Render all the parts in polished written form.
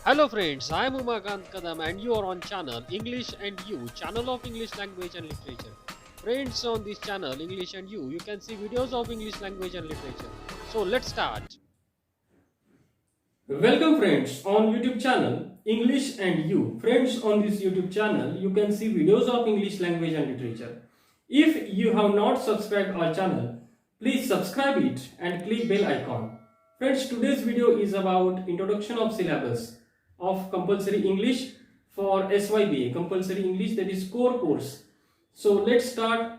Hello friends, I am Umakant Kadam and you are on channel English and You, channel of English language and literature. Friends, on this channel English and You can see videos of English language and literature. So let's start. Welcome friends on YouTube channel English and You. Friends, on this YouTube channel you can see videos of English language and literature. If you have not subscribed our channel, please subscribe it and click bell icon. Friends, today's video is about introduction of syllabus of compulsory English for SYBA, compulsory English, that is core course. So let's start.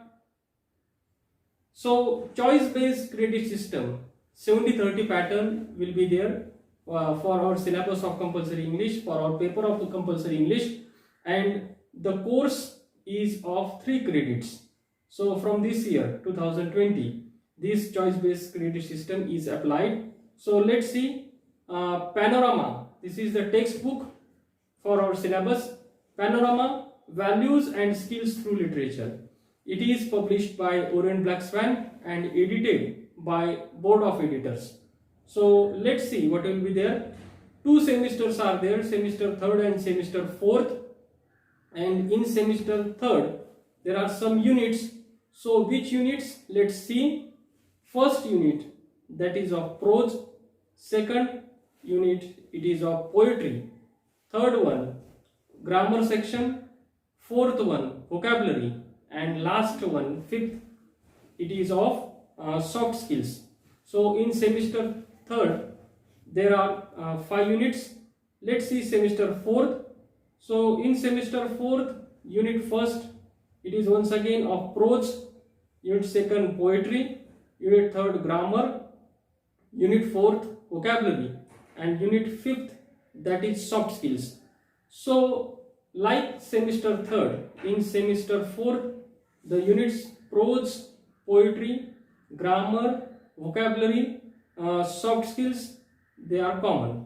So choice based credit system 70-30 pattern will be there for our syllabus of compulsory English, for our paper of the compulsory English, and the course is of 3 credits. So from this year 2020 this choice based credit system is applied. So let's see Panorama. This is the textbook for our syllabus. Panorama, Values and Skills Through Literature. It is published by Orient Black Swan and edited by Board of Editors. So let's see what will be there. 2 semesters are there, semester 3rd and semester 4th. And in semester 3rd, there are some units. So which units? Let's see. First unit, that is of prose. Second unit, it is of poetry. Third one, grammar section. Fourth one, vocabulary. And last one, fifth, it is of soft skills. So in semester 3rd, there are 5 units. Let's see semester 4th. So in semester 4th, unit 1st, it is once again of prose. Unit 2nd, poetry. Unit 3rd, grammar. Unit 4th, vocabulary. And unit 5th, that is soft skills. So like semester 3rd, in semester 4th, the units prose, poetry, grammar, vocabulary, soft skills, they are common,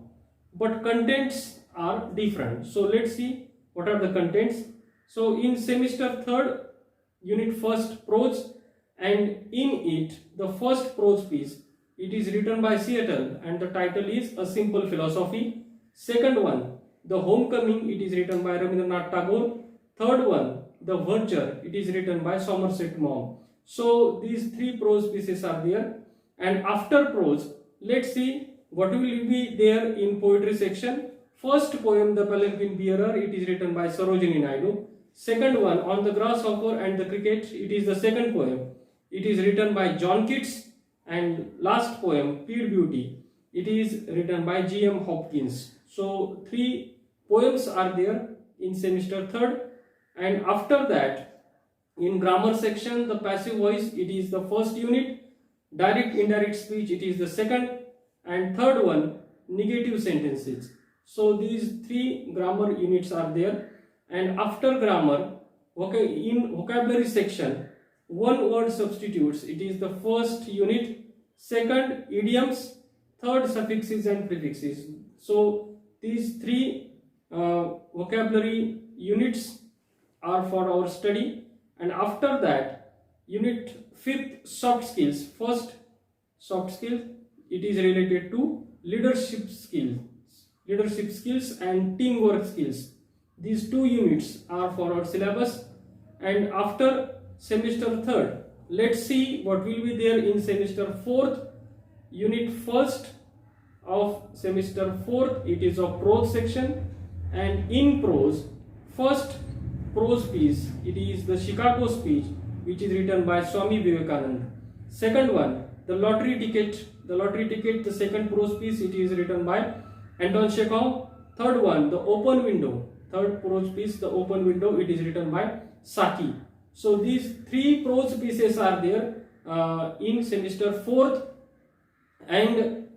but contents are different. So let's see what are the contents. So in semester 3rd, unit 1st, prose, and in it the first prose piece, it is written by Seattle and the title is A Simple Philosophy. Second one, The Homecoming, it is written by Rabindranath Tagore. Third one, The Vulture, it is written by Somerset Maugham. So these 3 prose pieces are there. And after prose, let's see what will be there in poetry section. First poem, The Palanquin Bearer, it is written by Sarojini Naidu. Second one, On the Grasshopper and the Cricket, it is the second poem. It is written by John Keats. And last poem, Pure Beauty, it is written by G.M. Hopkins. So 3 poems are there in semester 3rd. And after that, in grammar section, the passive voice, it is the first unit. Direct indirect speech, it is the second. And third one, negative sentences. So these 3 grammar units are there. And after grammar, in vocabulary section, 1 word substitutes, it is the first unit. Second, idioms. Third, suffixes and prefixes. So these 3 vocabulary units are for our study. And after that, unit 5th, soft skills. First soft skill, it is related to leadership skills and teamwork skills. These 2 units are for our syllabus. And after semester 3rd, let's see what will be there in semester 4th. Unit 1st of semester 4th, it is of prose section. And in prose, first prose piece, it is the Chicago speech, which is written by Swami Vivekananda. Second one, the lottery ticket, the second prose piece, it is written by Anton Chekhov. Third one, the open window, third prose piece, the open window, it is written by Saki. So these 3 prose pieces are there in semester 4th. And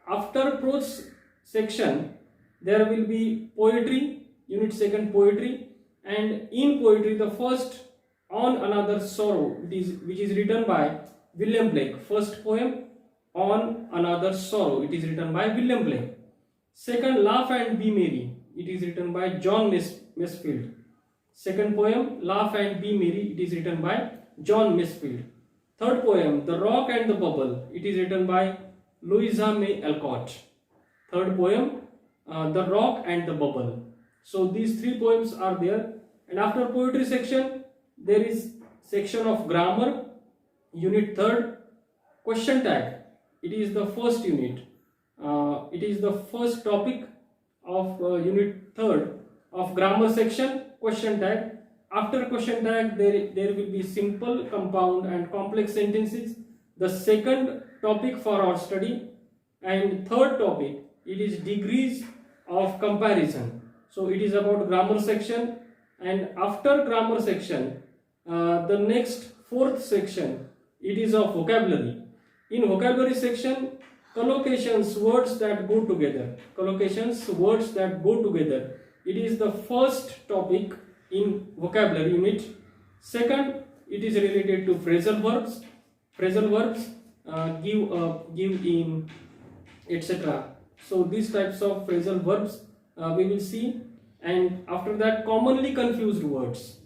after prose section, there will be poetry, unit 2nd, poetry. And in poetry, the first, On Another Sorrow, which is written by William Blake. First poem, On Another Sorrow, it is written by William Blake. Second, Laugh and Be Merry, it is written by John Masefield. Second poem, Laugh and Be Merry, it is written by John Masefield. Third poem, The Rock and the Bubble, it is written by Louisa May Alcott. Third poem, The Rock and the Bubble. So these 3 poems are there. And after poetry section, there is section of grammar, unit 3rd, question tag. It is the first unit. It is the first topic of unit 3rd of grammar section, question tag. After question tag, there will be simple, compound and complex sentences. The second topic for our study. And third topic, it is degrees of comparison. So it is about grammar section. And after grammar section, the next 4th section, it is of vocabulary. In vocabulary section, collocations, words that go together. Collocations, words that go together. It is the first topic in vocabulary unit. Second, it is related to phrasal verbs. Phrasal verbs, give in, etc. So these types of phrasal verbs we will see. And after that, commonly confused words.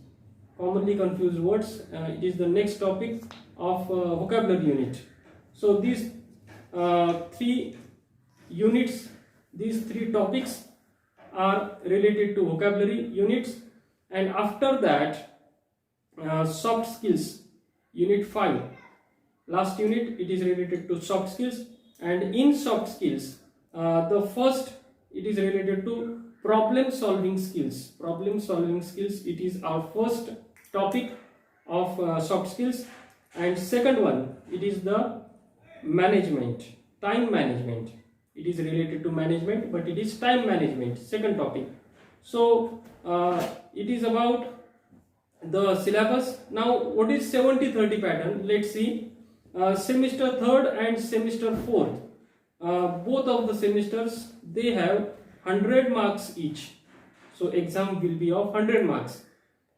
Commonly confused words, it is the next topic of vocabulary unit. So these 3 units, these 3 topics are related to vocabulary units. And after that, soft skills, unit 5. Last unit, it is related to soft skills. And in soft skills, the first, it is related to problem solving skills. Problem solving skills, it is our first topic of soft skills. And second one, it is the management, time management. It is related to management, but it is time management, second topic. So it is about the syllabus. Now what is 70-30 pattern? Let's see. Semester 3rd and semester 4th, both of the semesters, they have 100 marks each. So exam will be of 100 marks.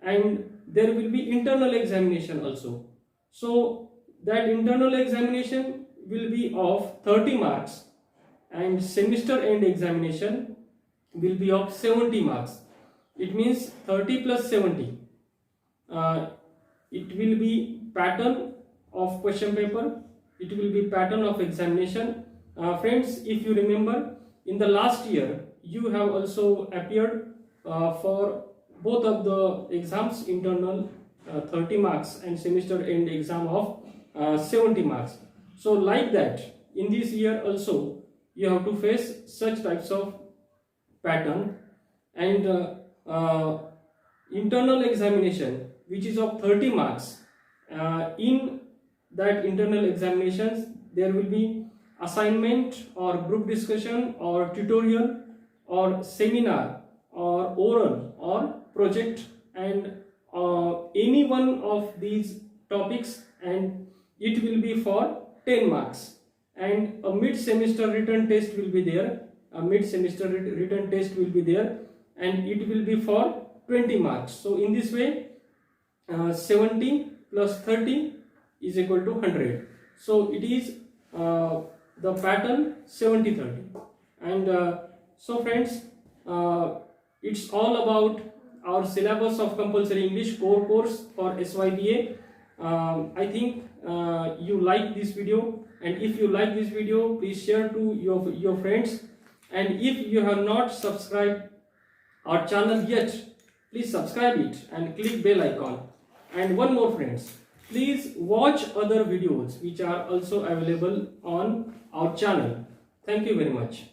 And there will be internal examination also. So that internal examination will be of 30 marks. And semester end examination will be of 70 marks. It means 30 plus 70. It will be pattern of question paper. It will be pattern of examination. Friends, if you remember, in the last year, you have also appeared for both of the exams, internal 30 marks and semester end exam of 70 marks. So like that, in this year also, you have to face such types of pattern. And internal examination, which is of 30 marks, in that internal examinations, there will be assignment or group discussion or tutorial or seminar or oral or project, and any one of these topics, and it will be for 10 marks. And a mid-semester written test will be there. A mid-semester written test will be there, and it will be for 20 marks. So in this way, 70 plus 30 is equal to 100. So it is the pattern 70-30. And so friends, it's all about our syllabus of compulsory English core course for SYBA. I think you like this video, and if you like this video, please share to your friends. And if you have not subscribed our channel yet, please subscribe it and click bell icon. And one more, friends, please watch other videos which are also available on our channel. Thank you very much.